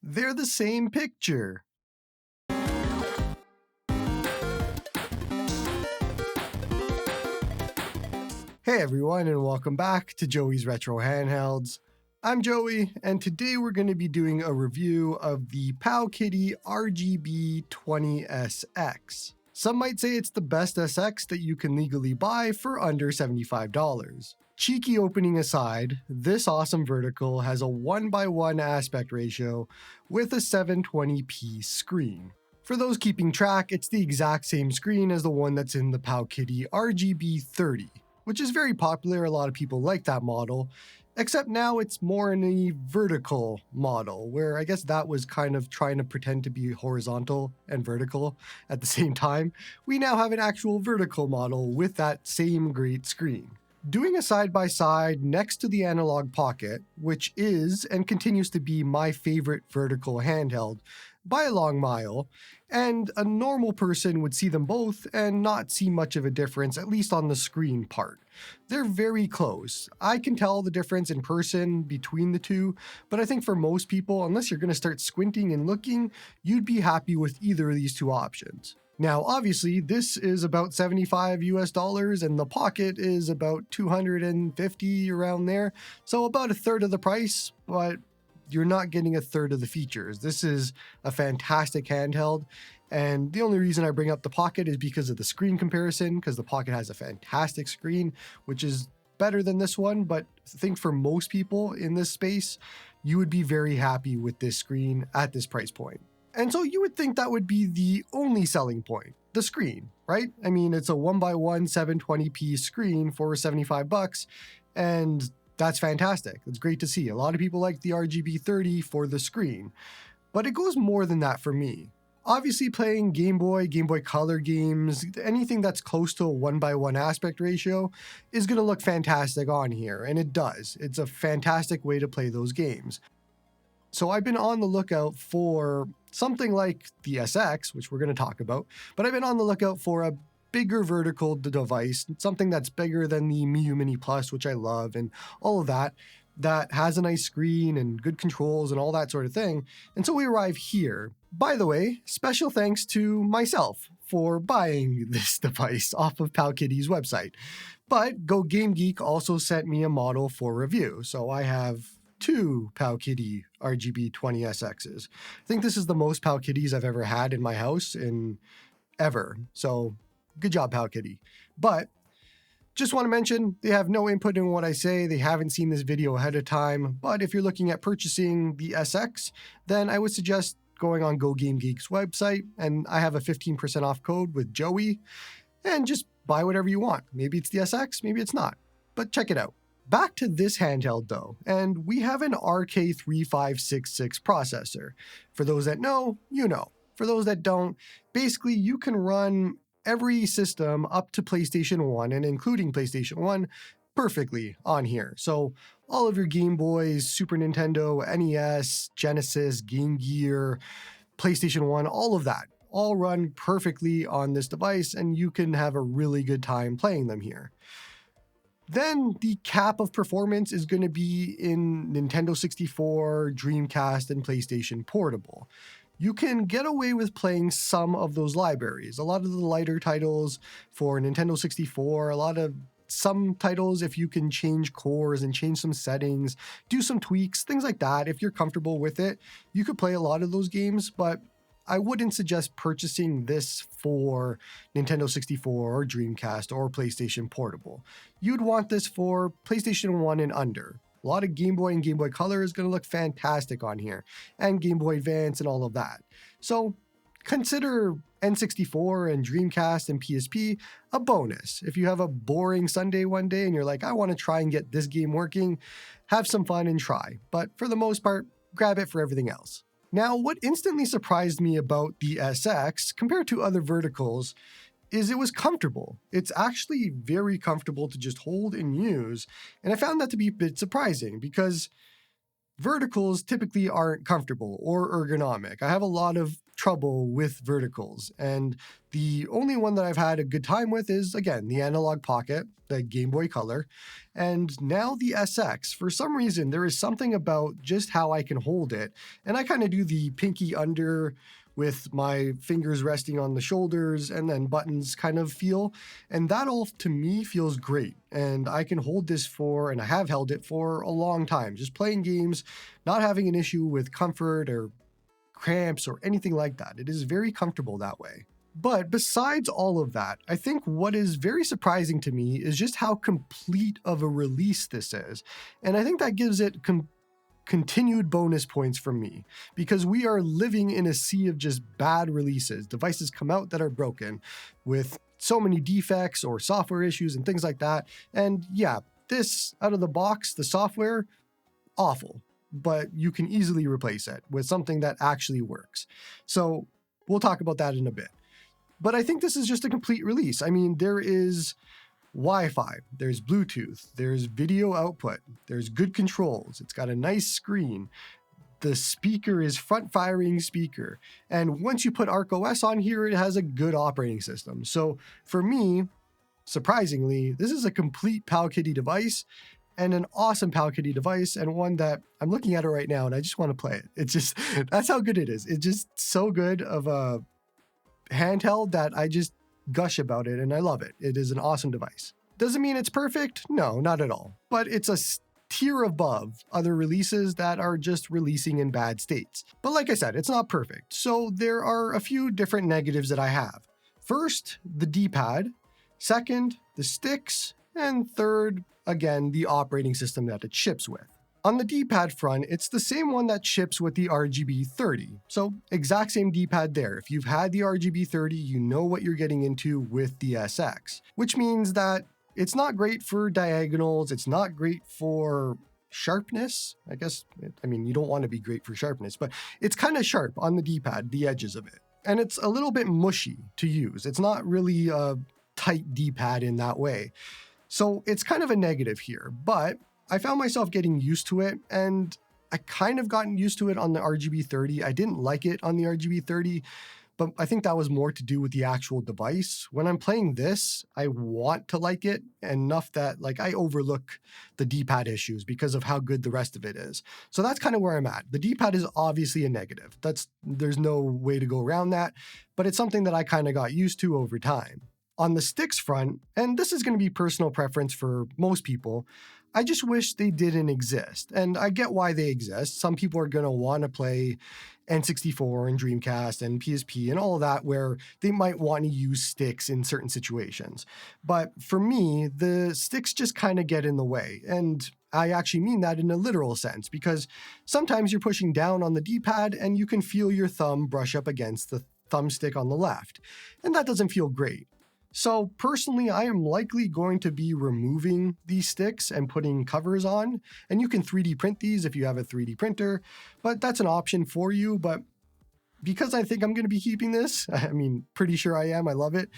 They're the same picture. Hey everyone, and welcome back to Joey's Retro Handhelds. I'm Joey, and today we're going to be doing a review of the Powkiddy RGB20SX. Some might say it's the best SX that you can legally buy for under $75. Cheeky opening aside, this awesome vertical has a 1:1 aspect ratio with a 720p screen. For those keeping track, it's the exact same screen as the one that's in the Powkiddy RGB30, which is very popular. A lot of people like that model, except now it's more in a vertical model, where I guess that was kind of trying to pretend to be horizontal and vertical at the same time. We now have an actual vertical model with that same great screen. Doing a side-by-side next to the Analog Pocket, which is and continues to be my favorite vertical handheld by a long mile, and a normal person would see them both and not see much of a difference, at least on the screen part. They're very close. I can tell the difference in person between the two, but I think for most people, unless you're going to start squinting and looking, you'd be happy with either of these two options. Now, obviously, this is about $75 US, and the Pocket is about $250 around there, so about a third of the price, but you're not getting a third of the features. This is a fantastic handheld, and the only reason I bring up the Pocket is because of the screen comparison, because the Pocket has a fantastic screen, which is better than this one, but I think for most people in this space, you would be very happy with this screen at this price point. And so you would think that would be the only selling point, the screen, right? I mean, it's a 1:1 720p screen for $75, and that's fantastic. It's great to see. A lot of people like the RGB30 for the screen, but it goes more than that for me. Obviously, playing Game Boy Color games, anything that's close to a 1:1 aspect ratio is going to look fantastic on here, and it does. It's a fantastic way to play those games. So I've been on the lookout for something like the SX, which we're going to talk about, but I've been on the lookout for a bigger vertical device, something that's bigger than the Miu Mini Plus, which I love, and all of that, that has a nice screen and good controls and all that sort of thing. And so we arrive here. By the way, special thanks to myself for buying this device off of Powkiddy's website. But Go Game Geek also sent me a model for review, so I have two Powkiddy RGB20SXs. I think this is the most Powkiddys I've ever had in my house ever. So good job, Powkiddy. But just want to mention, they have no input in what I say. They haven't seen this video ahead of time. But if you're looking at purchasing the SX, then I would suggest going on Go Game Geek's website. And I have a 15% off code with Joey. And just buy whatever you want. Maybe it's the SX, maybe it's not. But check it out. Back to this handheld though, and we have an RK3566 processor. For those that know, you know. For those that don't, basically you can run every system up to PlayStation 1 and including PlayStation 1 perfectly on here. So all of your Game Boys, Super Nintendo, NES, Genesis, Game Gear, PlayStation 1, all of that, all run perfectly on this device, and you can have a really good time playing them here. Then the cap of performance is going to be in Nintendo 64, Dreamcast, and PlayStation Portable. You can get away with playing some of those libraries. A lot of the lighter titles for Nintendo 64, some titles, if you can change cores and change some settings, do some tweaks, things like that. If you're comfortable with it, you could play a lot of those games, but I wouldn't suggest purchasing this for Nintendo 64 or Dreamcast or PlayStation Portable. You'd want this for PlayStation 1 and under. A lot of Game Boy and Game Boy Color is going to look fantastic on here, and Game Boy Advance and all of that. So consider N64 and Dreamcast and PSP a bonus. If you have a boring Sunday one day and you're like, I want to try and get this game working, have some fun and try. But for the most part, grab it for everything else. Now, what instantly surprised me about the SX compared to other verticals is it was comfortable. It's actually very comfortable to just hold and use, and I found that to be a bit surprising because verticals typically aren't comfortable or ergonomic. I have a lot of trouble with verticals, and the only one that I've had a good time with is, again, the Analog Pocket, the Game Boy Color, And now the SX, for some reason, there is something about just how I can hold it. And I kind of do the pinky under with my fingers resting on the shoulders and then buttons kind of feel. And that all to me feels great. And I can hold this for, and I have held it for a long time, just playing games, not having an issue with comfort or cramps or anything like that. It is very comfortable that way. But besides all of that, I think what is very surprising to me is just how complete of a release this is. And I think that gives it continued bonus points from me, because we are living in a sea of just bad releases. Devices come out that are broken with so many defects or software issues and things like that. And yeah, this out of the box, the software, awful, but you can easily replace it with something that actually works. So we'll talk about that in a bit. But I think this is just a complete release. I mean, there is Wi-Fi, there's Bluetooth, there's video output, there's good controls, it's got a nice screen, the speaker is front-firing speaker, and once you put ArkOS on here, it has a good operating system. So for me, surprisingly, this is a complete Powkiddy device, and an awesome Powkiddy device, and one that I'm looking at it right now and I just want to play it. It's just, that's how good it is. It's just so good of a handheld that I just gush about it and I love it. It is an awesome device. Doesn't mean it's perfect? No, not at all. But it's a tier above other releases that are just releasing in bad states. But like I said, it's not perfect. So there are a few different negatives that I have. First, the D-pad. Second, the sticks. And third, again, the operating system that it ships with. On the D-pad front, it's the same one that ships with the RGB30. So exact same D-pad there. If you've had the RGB30, you know what you're getting into with the SX, which means that it's not great for diagonals. It's not great for sharpness. I guess, I mean, you don't want to be great for sharpness, but it's kind of sharp on the D-pad, the edges of it. And it's a little bit mushy to use. It's not really a tight D-pad in that way. So it's kind of a negative here, but I found myself getting used to it, and I kind of gotten used to it on the RGB30. I didn't like it on the RGB30, but I think that was more to do with the actual device. When I'm playing this, I want to like it enough that like I overlook the D-pad issues because of how good the rest of it is. So that's kind of where I'm at. The D-pad is obviously a negative. There's no way to go around that, but it's something that I kind of got used to over time. On the sticks front, and this is going to be personal preference for most people, I just wish they didn't exist. And I get why they exist. Some people are going to want to play N64 and Dreamcast and PSP and all of that where they might want to use sticks in certain situations. But for me, the sticks just kind of get in the way. And I actually mean that in a literal sense, because sometimes you're pushing down on the D-pad and you can feel your thumb brush up against the thumbstick on the left. And that doesn't feel great. So personally, I am likely going to be removing these sticks and putting covers on, and you can 3D print these if you have a 3D printer, but that's an option for you. But because I think I'm going to be keeping this, I mean, pretty sure I am, I love it,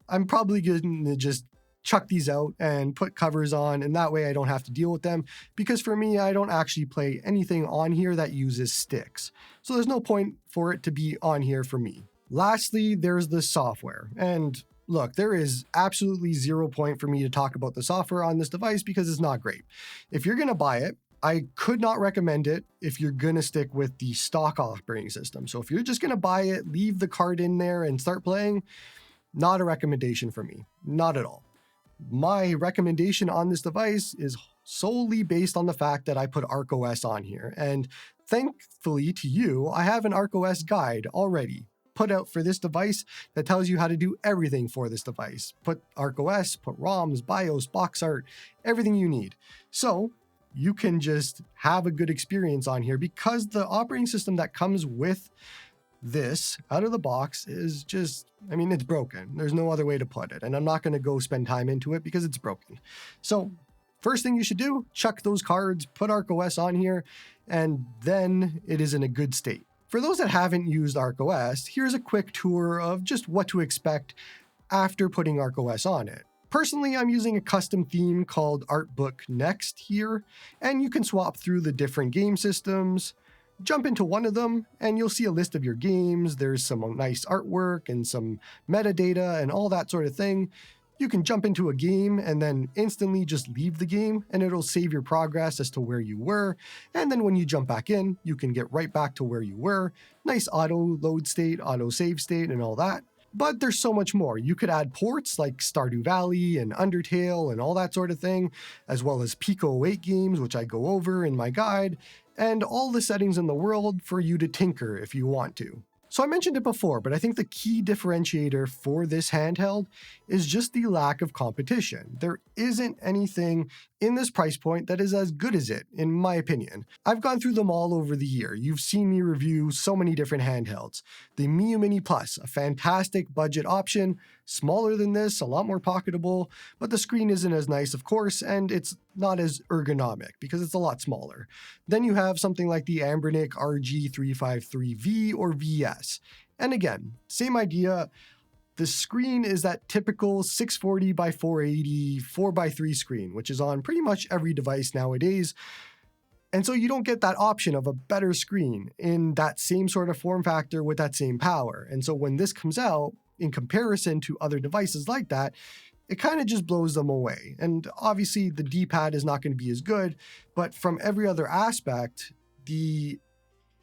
I'm probably going to just chuck these out and put covers on, and that way I don't have to deal with them, because for me, I don't actually play anything on here that uses sticks. So there's no point for it to be on here for me. Lastly, there's the software, and look, there is absolutely 0 point for me to talk about the software on this device because it's not great. If you're going to buy it, I could not recommend it if you're going to stick with the stock operating system. So if you're just going to buy it, leave the card in there and start playing, not a recommendation for me. Not at all. My recommendation on this device is solely based on the fact that I put ArkOS on here. And thankfully to you, I have an ArkOS guide already put out for this device that tells you how to do everything for this device. Put ArkOS, put ROMs, BIOS, box art, everything you need. So you can just have a good experience on here, because the operating system that comes with this out of the box is just, I mean, it's broken. There's no other way to put it. And I'm not going to go spend time into it because it's broken. So first thing you should do, chuck those cards, put ArkOS on here, and then it is in a good state. For those that haven't used ArkOS, here's a quick tour of just what to expect after putting ArkOS on it. Personally, I'm using a custom theme called Artbook Next here, and you can swap through the different game systems, jump into one of them, and you'll see a list of your games. There's some nice artwork and some metadata and all that sort of thing. You can jump into a game and then instantly just leave the game, and it'll save your progress as to where you were. And then when you jump back in, you can get right back to where you were. Nice auto load state, auto save state, and all that. But there's so much more. You could add ports like Stardew Valley and Undertale and all that sort of thing, as well as Pico 08 games, which I go over in my guide, and all the settings in the world for you to tinker if you want to. So I mentioned it before, but I think the key differentiator for this handheld is just the lack of competition. There isn't anything in this price point that is as good as it, in my opinion. I've gone through them all over the year. You've seen me review so many different handhelds. The Miu Mini Plus, a fantastic budget option, smaller than this, a lot more pocketable, but the screen isn't as nice, of course, and it's not as ergonomic because it's a lot smaller. Then you have something like the Anbernic RG353V or VS. And again, same idea. The screen is that typical 640 by 480 4x3 screen, which is on pretty much every device nowadays. And so you don't get that option of a better screen in that same sort of form factor with that same power. And so when this comes out, in comparison to other devices like that, it kind of just blows them away. And obviously the D-pad is not going to be as good, but from every other aspect, the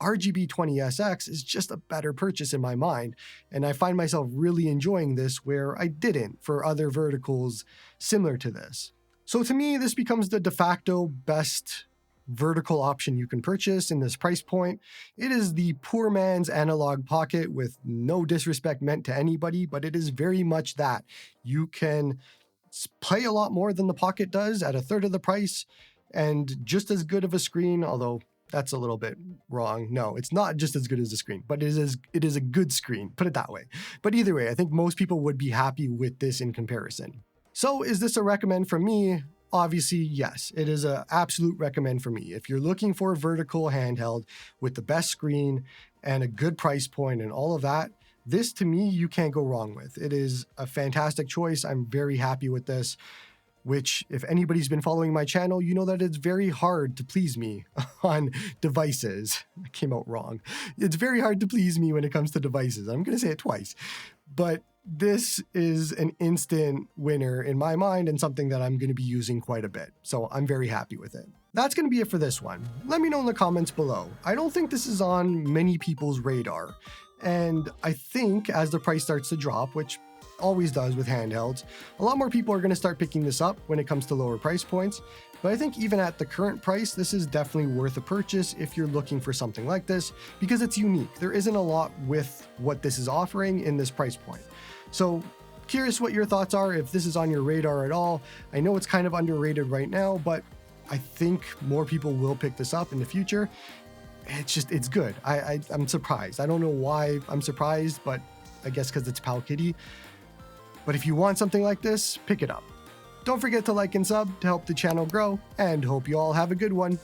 RGB20SX is just a better purchase in my mind, and I find myself really enjoying this where I didn't for other verticals similar to this. So to me, this becomes the de facto best vertical option you can purchase in this price point. It is the poor man's analog pocket with no disrespect meant to anybody, but it is very much that. You can play a lot more than the Pocket does at a third of the price and just as good of a screen, although that's a little bit wrong. No, it's not just as good as the screen, but it is a good screen, put it that way. But either way, I think most people would be happy with this in comparison. So is this a recommend from me? Obviously, yes, it is an absolute recommend for me. If you're looking for a vertical handheld with the best screen and a good price point and all of that, this to me, you can't go wrong with. It is a fantastic choice. I'm very happy with this, which if anybody's been following my channel, you know that it's very hard to please me on devices. I came out wrong. It's very hard to please me when it comes to devices. I'm going to say it twice, but this is an instant winner in my mind and something that I'm going to be using quite a bit. So I'm very happy with it. That's going to be it for this one. Let me know in the comments below. I don't think this is on many people's radar. And I think as the price starts to drop, which always does with handhelds, a lot more people are going to start picking this up when it comes to lower price points. But I think even at the current price, this is definitely worth a purchase if you're looking for something like this, because it's unique. There isn't a lot with what this is offering in this price point. So curious what your thoughts are, if this is on your radar at all. I know it's kind of underrated right now, but I think more people will pick this up in the future. It's good. I'm surprised. I don't know why I'm surprised, but I guess because it's Powkiddy. But if you want something like this, pick it up. Don't forget to like and sub to help the channel grow, and hope you all have a good one.